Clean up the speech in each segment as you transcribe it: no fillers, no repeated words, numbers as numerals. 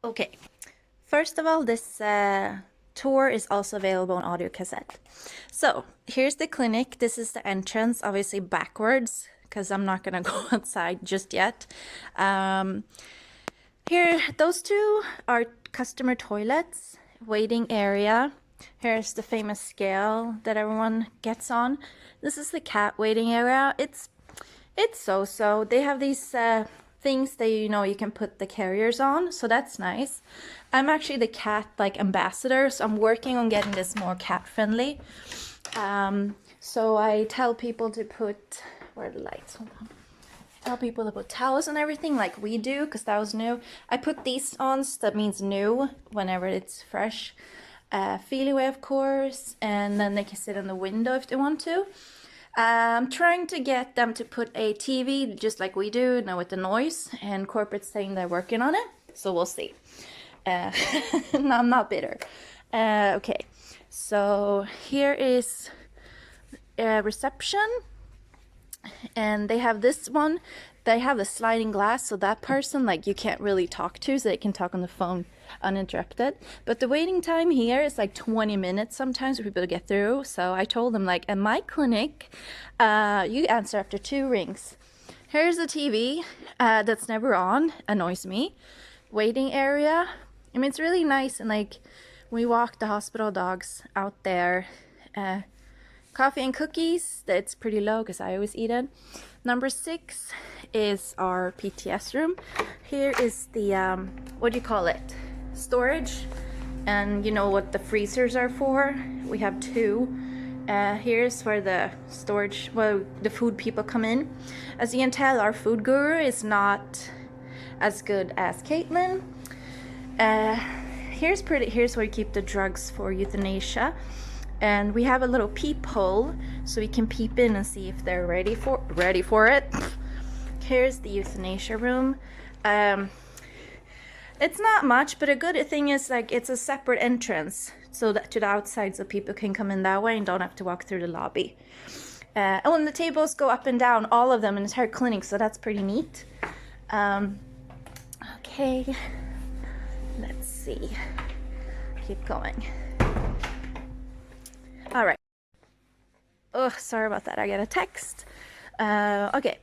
Okay, first of all, this tour is also available on audio cassette. So here's the clinic. This is the entrance, obviously backwards, because I'm not gonna go outside just yet. Here, those two are customer toilets, waiting area. Here's the famous scale that everyone gets on. This is the cat waiting area. It's so-so. They have these things that you can put the carriers on, so that's nice. I'm actually the cat like ambassador, so I'm working on getting this more cat friendly. So I tell people to put, where are the lights? Hold on. Tell people to put towels and everything like we do, because that was new. I put these on, so that means new whenever it's fresh. Feeliway, of course, and then they can sit in the window if they want to. I'm trying to get them to put a TV just like we do now with the noise, and corporate's saying they're working on it, so we'll see. No, I'm not bitter. Okay, so here is reception, and they have this one. They have a sliding glass, so that person like you can't really talk to, so they can talk on the phone uninterrupted. But the waiting time here is like 20 minutes sometimes for people to get through. So I told them, like, at my clinic, you answer after 2 rings. Here's the TV that's never on, annoys me. Waiting area, I mean, it's really nice, and like we walk the hospital dogs out there. Coffee and cookies, that's pretty low because I always eat it. Number 6 is our PTS room. Here is the, what do you call it? Storage. And you know what the freezers are for? We have 2. Here's where the storage, well, the food people come in. As you can tell, our food guru is not as good as Caitlin. Here's where you keep the drugs for euthanasia. And we have a little peephole so we can peep in and see if they're ready for it. Here's the euthanasia room. It's not much, but a good thing is like it's a separate entrance so that to the outside, so people can come in that way and don't have to walk through the lobby. Oh, and the tables go up and down, all of them in the entire clinic, so that's pretty neat. Okay, let's see. Keep going. All right. Oh, sorry about that. I get a text. Okay,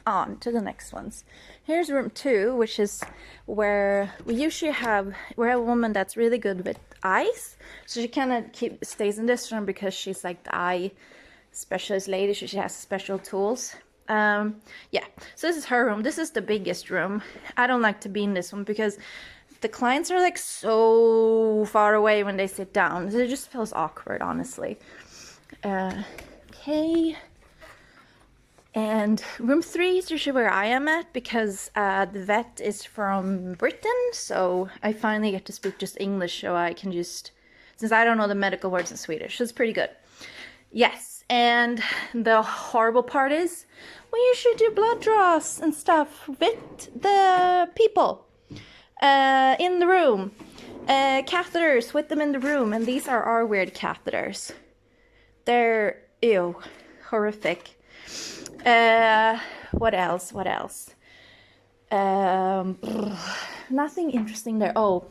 on to the next ones. Here's room 2, which is where we usually have a woman that's really good with eyes. So she kind of stays in this room because she's like the eye specialist lady. She has special tools. Yeah, so this is her room. This is the biggest room. I don't like to be in this one because the clients are like so far away when they sit down. It just feels awkward, honestly. Okay. And room 3 is usually where I am at because the vet is from Britain, so I finally get to speak just English, so I can just, since I don't know the medical words in Swedish, so it's pretty good. Yes, and the horrible part is we usually do blood draws and stuff with the people in the room. Catheters with them in the room, and these are our weird catheters. They're, ew, horrific. What else? Nothing interesting there. Oh,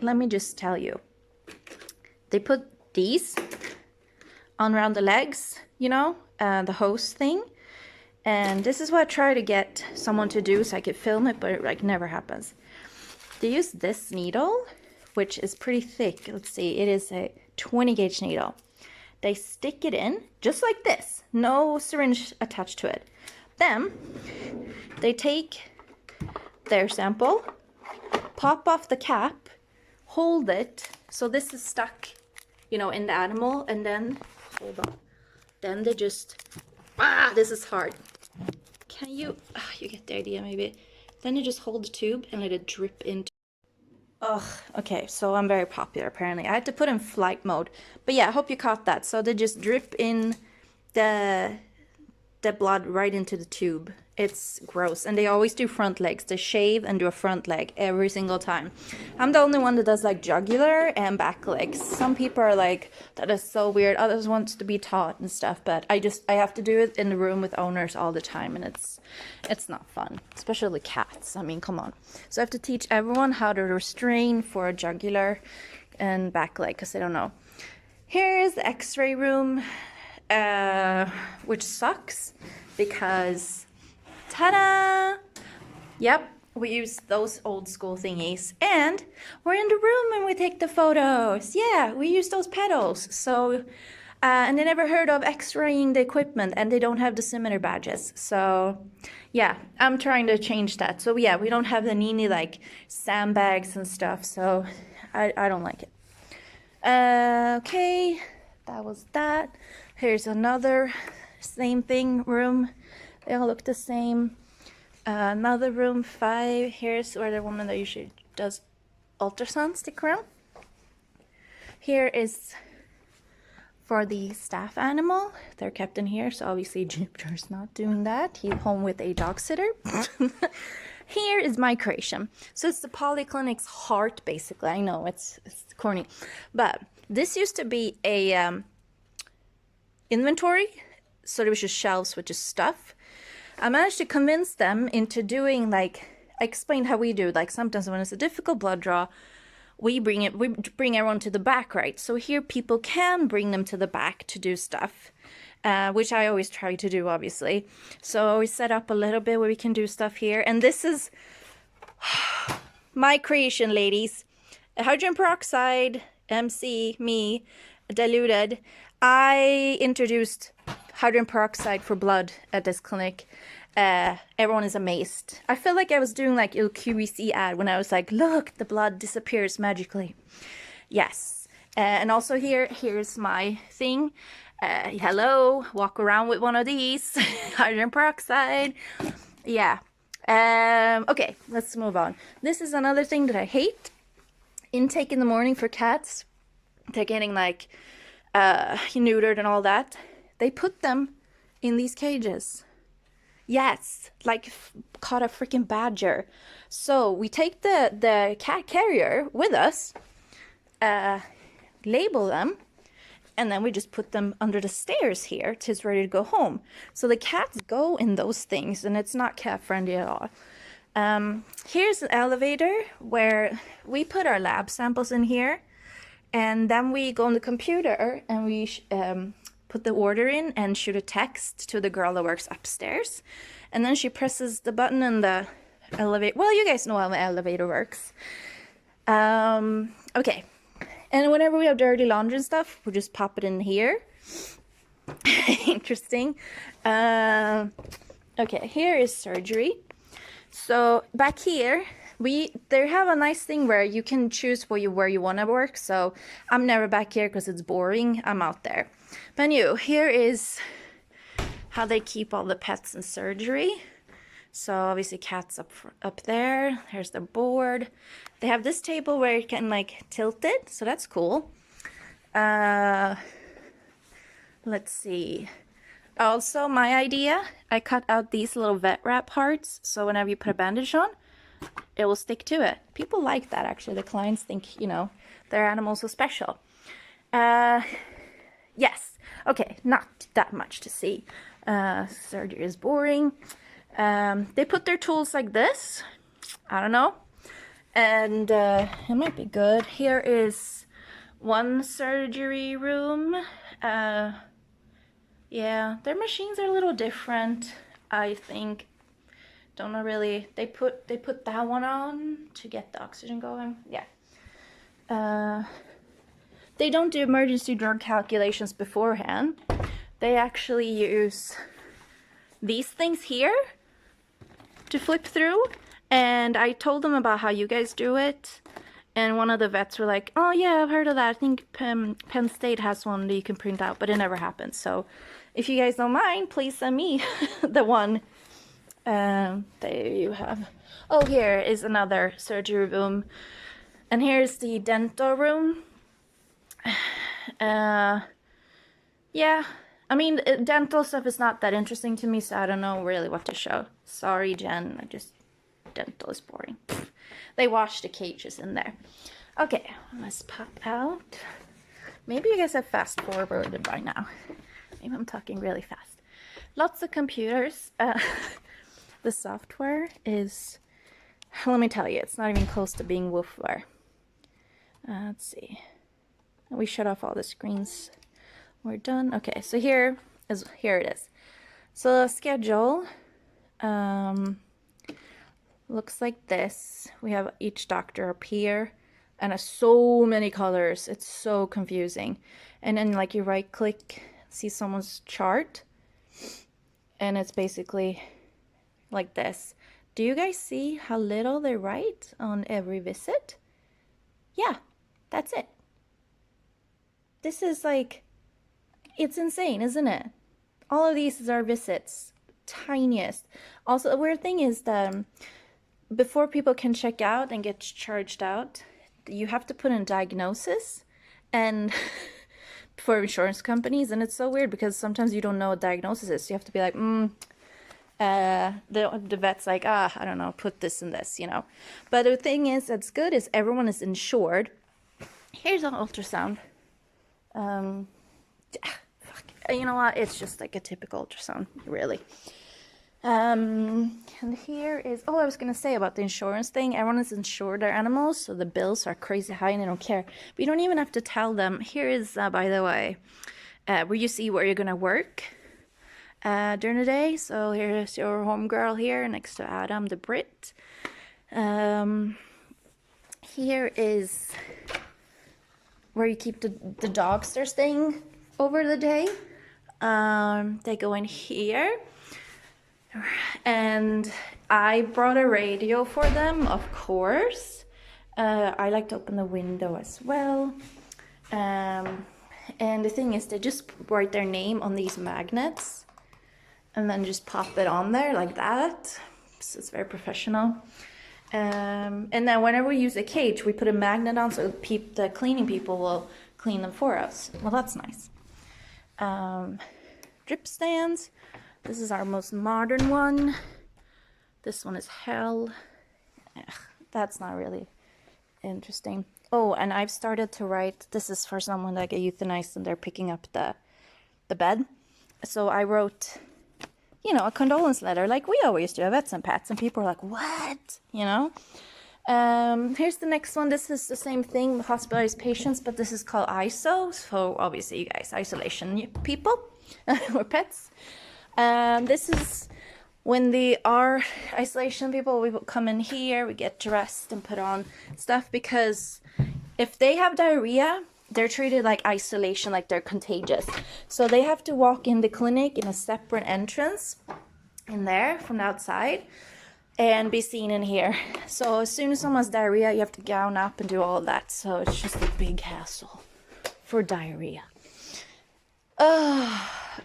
let me just tell you. They put these on around the legs, the hose thing. And this is what I try to get someone to do so I could film it, but it like never happens. They use this needle, which is pretty thick. Let's see, it is a 20 gauge needle. They stick it in just like this, no syringe attached to it. Then they take their sample, pop off the cap, hold it, so this is stuck, in the animal, and then, hold on, then they just, this is hard. Can you, you get the idea maybe. Then you just hold the tube and let it drip into. Ugh, okay, so I'm very popular apparently. I had to put in flight mode. But yeah, I hope you caught that. So they just drip in the the blood right into the tube. It's gross. And they always do front legs. They shave and do a front leg every single time. I'm the only one that does like jugular and back legs. Some people are like, that is so weird. Others want to be taught and stuff, but I have to do it in the room with owners all the time, and it's not fun, especially cats. I mean, come on. So I have to teach everyone how to restrain for a jugular and back leg because they don't know. Here is the x-ray room, which sucks because, ta-da! Yep, we use those old school thingies. And we're in the room when we take the photos. Yeah, we use those pedals. So, and they never heard of x-raying the equipment, and they don't have dosimeter badges. So, yeah, I'm trying to change that. So, yeah, we don't have the Nini, like, sandbags and stuff. So, I don't like it. Okay, that was that. Here's another same thing room. They all look the same. Another room 5. Here's where the woman that usually does ultrasound stick around. Here is for the staff animal. They're kept in here, so obviously Jupiter's not doing that. He's home with a dog sitter. Here is my creation. So it's the polyclinic's heart, basically. I know it's corny, but this used to be a inventory. So there was just shelves with just stuff. I managed to convince them into doing, like, I explained how we do, like, sometimes when it's a difficult blood draw, we bring everyone to the back, right? So here people can bring them to the back to do stuff, which I always try to do, obviously. So we set up a little bit where we can do stuff here. And this is my creation, ladies. Hydrogen peroxide, MC, me, diluted. I introduced hydrogen peroxide for blood at this clinic. Everyone is amazed. I feel like I was doing like a QVC ad when I was like, look, the blood disappears magically. Yes. And also here's my thing. Hello, walk around with one of these. Hydrogen peroxide. Yeah. Okay, let's move on. This is another thing that I hate. Intake in the morning for cats. They're getting like neutered and all that. They put them in these cages. Yes, like caught a freaking badger. So we take the cat carrier with us, label them, and then we just put them under the stairs here till it's ready to go home. So the cats go in those things, and it's not cat friendly at all. Here's an elevator where we put our lab samples in here, and then we go on the computer and we put the order in and shoot a text to the girl that works upstairs. And then she presses the button in the elevator. Well, you guys know how the elevator works. Okay. And whenever we have dirty laundry and stuff, we just pop it in here. Interesting. Okay, here is surgery. So back here, they have a nice thing where you can choose where you want to work. So I'm never back here because it's boring. I'm out there. But here is how they keep all the pets in surgery. So obviously cats up there. Here's the board. They have this table where you can like tilt it. So that's cool. Let's see. Also, my idea, I cut out these little vet wrap parts. So whenever you put a bandage on, it will stick to it. People like that, actually. The clients think, you know, their animals are special. Yes. Okay, not that much to see. Surgery is boring. They put their tools like this. I don't know. And it might be good. Here is one surgery room. Yeah, their machines are a little different, I think. Don't know really. They put that one on to get the oxygen going. Yeah. They don't do emergency drug calculations beforehand. They actually use these things here to flip through. And I told them about how you guys do it. And one of the vets were like, oh yeah, I've heard of that. I think Penn State has one that you can print out, but it never happened. So if you guys don't mind, please send me the one. There you have. Oh, here is another surgery room. And here's the dental room. Yeah, I mean, dental stuff is not that interesting to me, so I don't know really what to show. Sorry, Jen. Dental is boring. They wash the cages in there. Okay, let's pop out. Maybe you guys have fast forwarded by now. Maybe I'm talking really fast. Lots of computers. The software is, let me tell you, it's not even close to being woofware. Let's see. We shut off all the screens. We're done. Okay, so here it is. So the schedule looks like this. We have each doctor up here, and so many colors. It's so confusing. And then like you right click, see someone's chart, and it's basically like this. Do you guys see how little they write on every visit? Yeah, that's it. This is like, it's insane, isn't it? All of these are visits, tiniest. Also, the weird thing is that before people can check out and get charged out, you have to put in diagnosis and for insurance companies, and it's so weird because sometimes you don't know what diagnosis is. So you have to be like, the vet's like, I don't know, put this and this, you know. But the thing is that's good is everyone is insured. Here's an ultrasound. You know what? It's just like a typical ultrasound, really. And here is, I was gonna say about the insurance thing. Everyone is insured their animals, so the bills are crazy high and they don't care. But you don't even have to tell them. Here is, by the way, where you see where you're gonna work during the day. So here's your homegirl here next to Adam the Brit. Here is where you keep the dogs they're staying over the day. They go in here. And I brought a radio for them, of course. I like to open the window as well. And the thing is, they just write their name on these magnets and then just pop it on there like that. So it's very professional. And then whenever we use a cage, we put a magnet on so the cleaning people will clean them for us. Well, that's nice. Drip stands. This is our most modern one. This one is hell. Ugh, that's not really interesting. Oh, and I've started to write, this is for someone that got euthanized and they're picking up the bed. So I wrote, you know, a condolence letter like we always do at Vets and Pets, and people are like, what? You know? Here's the next one. This is the same thing, hospitalized patients, but this is called ISO. So obviously you guys, isolation people or pets. This is when they are isolation people, we will come in here, we get dressed and put on stuff, because if they have diarrhea, they're treated like isolation, like they're contagious. So they have to walk in the clinic in a separate entrance in there from the outside and be seen in here. So as soon as someone has diarrhea, you have to gown up and do all of that. So it's just a big hassle for diarrhea.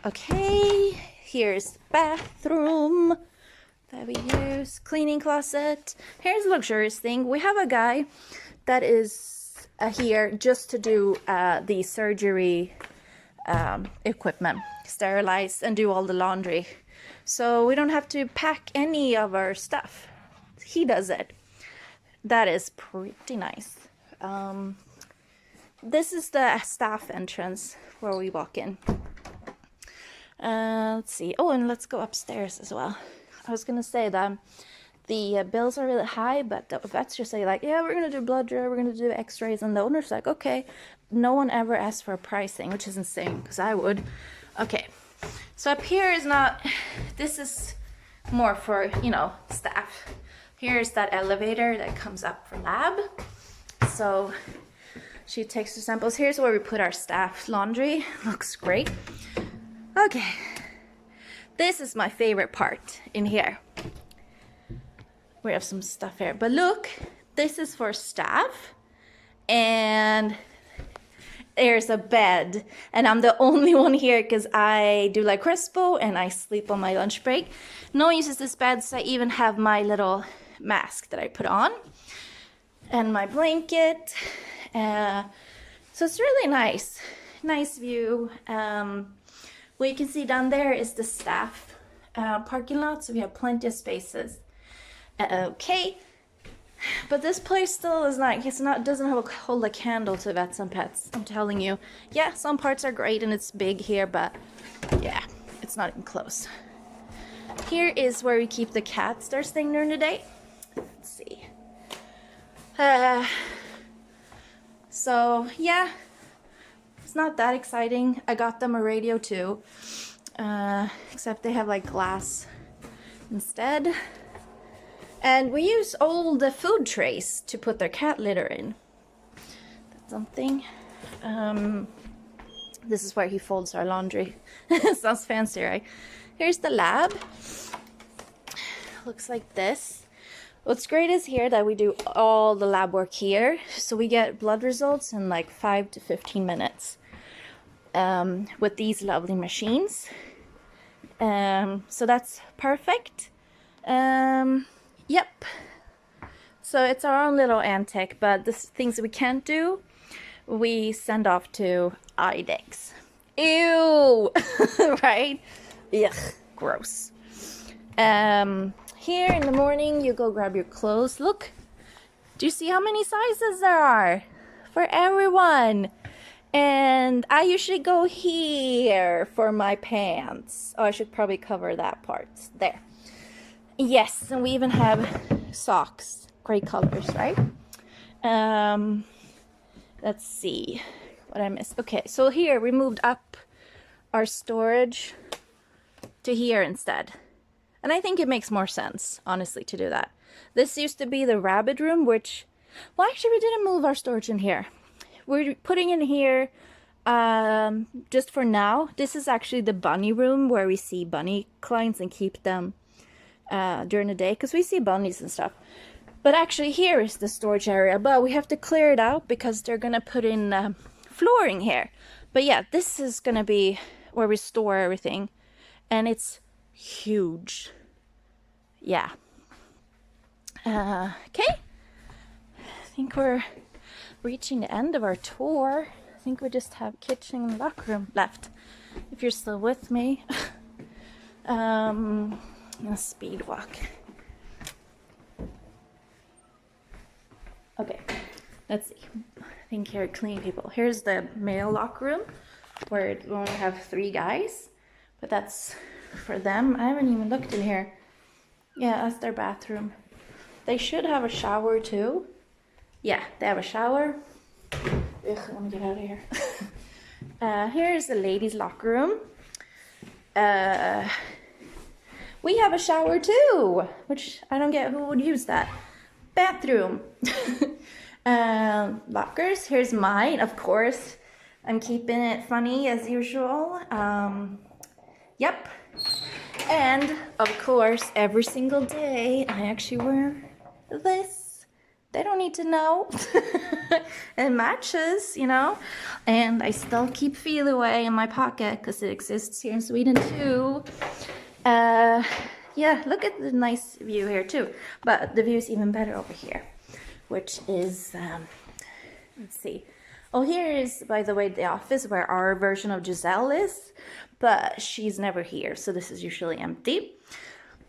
Okay, here's the bathroom that we use, cleaning closet. Here's a luxurious thing. We have a guy that is here just to do the surgery equipment, sterilize and do all the laundry. So we don't have to pack any of our stuff. He does it. That is pretty nice. This is the staff entrance where we walk in. Let's see. Oh, and let's go upstairs as well. I was gonna say that the bills are really high, but the vets just say like, yeah, we're gonna do blood draw, we're gonna do x-rays, and the owner's like, okay. No one ever asks for pricing, which is insane, because I would. Okay, so up here is not, this is more for, you know, staff. Here's that elevator that comes up for lab. So she takes the samples. Here's where we put our staff laundry. Looks great. Okay, this is my favorite part in here. We have some stuff here, but look, this is for staff, and there's a bed, and I'm the only one here because I do like Crespo and I sleep on my lunch break. No one uses this bed, so I even have my little mask that I put on and my blanket. So it's really nice view. What you can see down there is the staff parking lot, so we have plenty of spaces. Okay, but this place still is not, doesn't hold a candle to Vets and Pets. I'm telling you. Yeah, some parts are great and it's big here, but yeah, it's not even close. Here is where we keep the cats that are staying during the day. Let's see. So yeah, it's not that exciting. I got them a radio too, except they have like glass instead. And we use old food trays to put their cat litter in. That's something. This is where he folds our laundry. Sounds fancy, right? Here's the lab. Looks like this. What's great is here that we do all the lab work here. So we get blood results in like 5 to 15 minutes with these lovely machines. So that's perfect. Yep. So it's our own little antic, but the things that we can't do, we send off to IDEXX. Ew! Right? Ugh, gross. Here in the morning, you go grab your clothes. Look, do you see how many sizes there are for everyone? And I usually go here for my pants. Oh, I should probably cover that part. There. Yes, and we even have socks. Great colors, right? Let's see what I missed. Okay, so here we moved up our storage to here instead. And I think it makes more sense, honestly, to do that. This used to be the rabbit room, which, well, actually we didn't move our storage in here. We're putting in here just for now. This is actually the bunny room where we see bunny clients and keep them during the day, because we see bunnies and stuff. But actually here is the storage area, but we have to clear it out because they're gonna put in flooring here. But yeah, this is gonna be where we store everything, and it's huge. Yeah. Okay, I think we're reaching the end of our tour. I think we just have kitchen and locker room left, if you're still with me. I'm gonna speed walk. Okay, let's see. I think here are clean people. Here's the male locker room where we only have 3 guys, but that's for them. I haven't even looked in here. Yeah, that's their bathroom. They should have a shower too. Yeah, they have a shower. Ugh, I want to get out of here. Here's the ladies' locker room. We have a shower too, which I don't get who would use that. Bathroom. Lockers. Here's mine, of course. I'm keeping it funny as usual. Yep. And of course, every single day I actually wear this. They don't need to know. It matches, you know. And I still keep Feel Away in my pocket because it exists here in Sweden too. Yeah, look at the nice view here too. But the view is even better over here, which is, let's see. Oh, here is, by the way, the office where our version of Giselle is, but she's never here, so this is usually empty.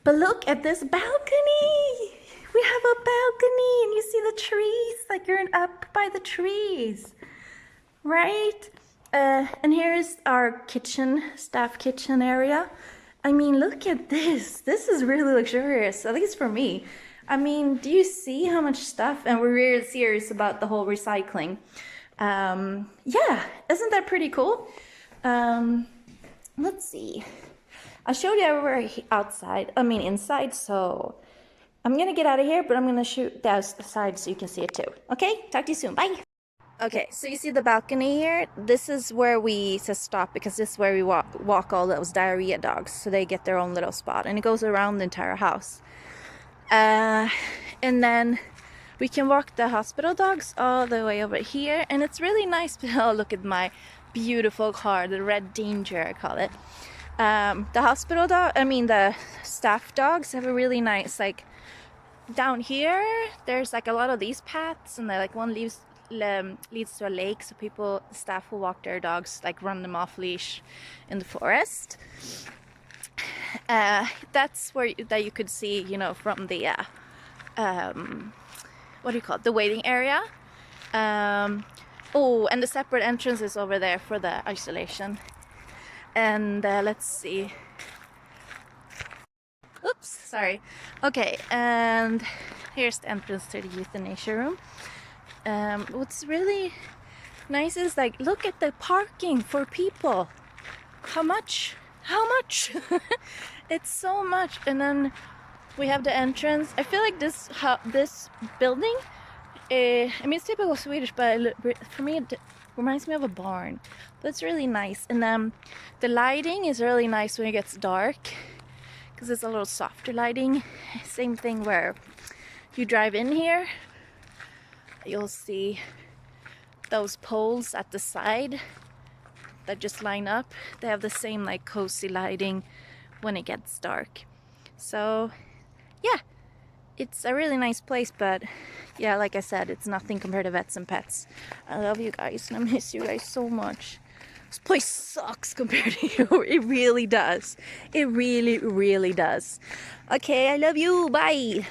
But look at this balcony. We have a balcony, and you see the trees, like you're up by the trees, right? And here's our kitchen, staff kitchen area. I mean, look at this. This is really luxurious, at least for me. I mean, do you see how much stuff? And we're really serious about the whole recycling. Yeah, isn't that pretty cool? Let's see. I showed you everywhere outside, inside, so I'm gonna get out of here, but I'm gonna shoot the outside so you can see it too. Okay, talk to you soon, bye. Okay, so you see the balcony here? This is where we stop, because this is where we walk all those diarrhea dogs, so they get their own little spot, and it goes around the entire house. And then we can walk the hospital dogs all the way over here, and it's really nice. Oh, look at my beautiful car, the Red Danger, I call it. The staff dogs have a really nice, like, down here, there's like a lot of these paths, and one leads to a lake, so people, staff who walk their dogs, like run them off leash in the forest. That's where that you could see, you know, from the what do you call it, the waiting area. Oh, and the separate entrance is over there for the isolation. And let's see. Oops, sorry. Okay, and here's the entrance to the euthanasia room. What's really nice is, like, look at the parking for people. How much? How much? It's so much. And then we have the entrance. I feel like this building, I mean, it's typical Swedish, but for me it reminds me of a barn. But it's really nice. And the lighting is really nice when it gets dark, because it's a little softer lighting. Same thing where you drive in here, you'll see those poles at the side that just line up. They have the same, like, cozy lighting when it gets dark. So yeah, it's a really nice place, but yeah, like I said, it's nothing compared to Vets and Pets. I love you guys and I miss you guys so much. This place sucks compared to you. It really does. It really, really does. Okay, I love you. Bye.